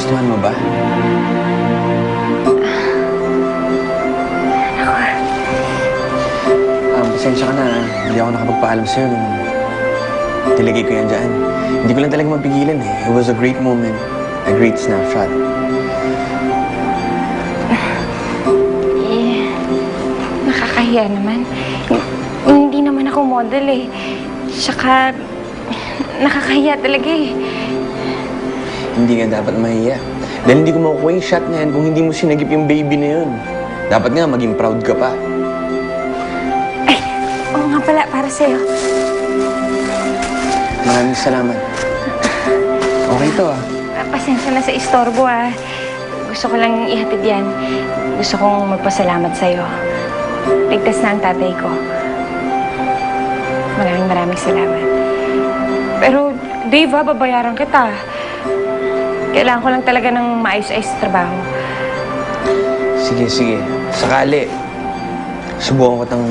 Nagustuhan mo ba? Pasensya ka na. Hindi ako nakapagpaalam sa'yo nung nilagay ko yan dyan. Hindi ko lang talaga mapigilan eh. It was a great moment. A great snapshot. Nakakahiya naman. Hindi naman ako model eh. Saka, nakakahiya talaga eh. Hindi nga dapat mahiya. Dahil hindi ko makukuha yung shot na yan kung hindi mo sinagip yung baby na yun. Dapat nga maging proud ka pa. Ay, oo nga pala, para sa'yo. Maraming salamat. Okay to ah. Pasensya na sa istorbo ah. Gusto ko lang ihatid yan. Gusto kong magpasalamat sa'yo. Ligtas na ang tatay ko. Maraming salamat. Pero, Dave, babayaran kita. Kailangan ko lang talaga ng maayos-ayos sa trabaho. Sige. Sakali. Subukan ko tang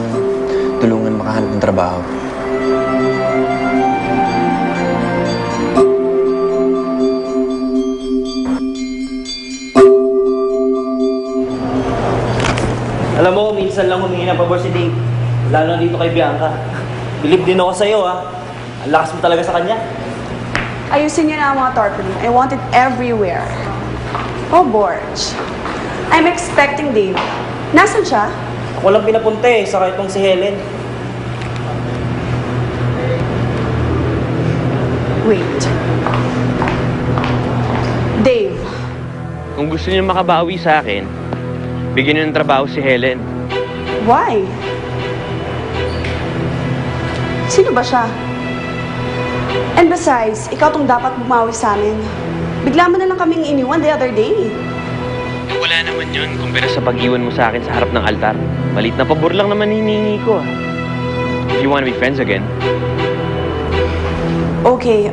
tulungan makahanap ng trabaho. Alam mo, minsan lang humingi ng pabor si Dave. Lalo dito kay Bianca. Believe din ako sa'yo, ha. Ang lakas mo talaga sa kanya. Ayusin niyo na ang mga tarpaulin. I want it everywhere. Oh, Borge. I'm expecting Dave. Nasaan siya? Ako lang pinapunta eh, saka itong si Helen. Wait. Dave. Kung gusto niyo makabawi sa akin, bigyan niyo ng trabaho si Helen. Why? Sino ba siya? And besides, ikaw tong dapat bumawi sa amin. Bigla mo na lang kaming iniwan the other day. Wala naman yun kumpara sa pag-iwan mo sa akin sa harap ng altar. Malit na pabor lang naman hinihingi ko. If you wanna be friends again. Okay.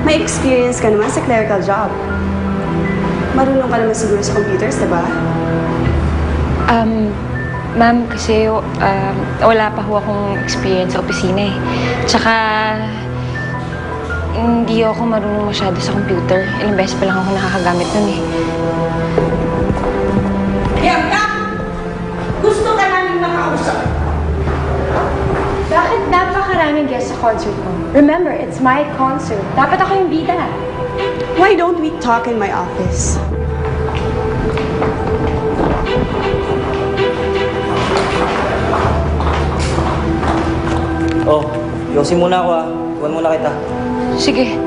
May experience ka naman sa clerical job. Marunong ka naman siguro sa computers, diba? Ma'am, kasi wala pa ho akong experience sa opisina eh. Tsaka, hindi ako marunong masyado sa computer. Ilang beses pa lang ako nakakagamit nun eh. Bianca! Gusto ka namin makausap. Bakit napakaraming guests sa concert mo? Remember, it's my concert. Dapat ako yung bida. Why don't we talk in my office? Oh, yosin muna ako, ha. Iwan muna kita. Sige.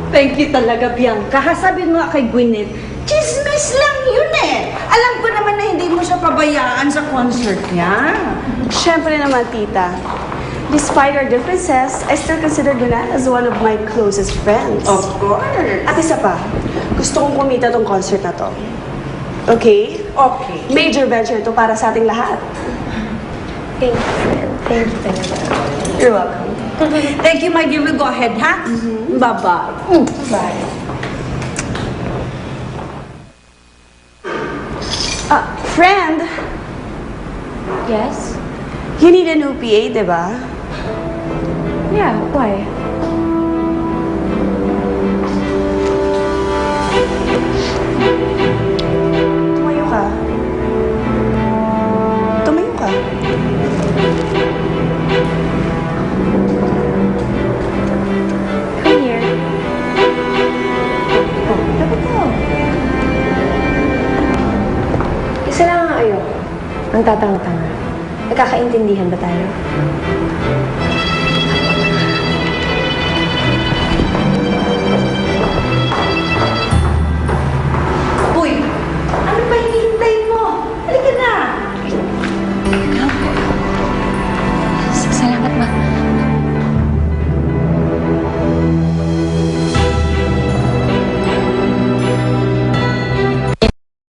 Thank you talaga, Bianca. Sabihin mo nga kay Gwyneth, chismis lang yun eh. Alam ko naman na hindi mo siya pabayaan sa concert niya. Siyempre naman, tita. Despite our differences, I still consider Gunan as one of my closest friends. Of course. At isa pa, gusto kong kumita tong concert na to. Okay? Okay. Major venture to para sa ating lahat. Thank you. Thank you talaga. You're welcome. Thank you, my dear. We'll go ahead, ha? Bye-bye. Bye. Friend, Yes? you need a new PA, di ba? Yeah, why? Tumayo ka. Tumayo ka. Come here. Oh, dapat mo. Isa lang ang ayoko. Ang tatanga-tanga. Nagkakaintindihan ba tayo?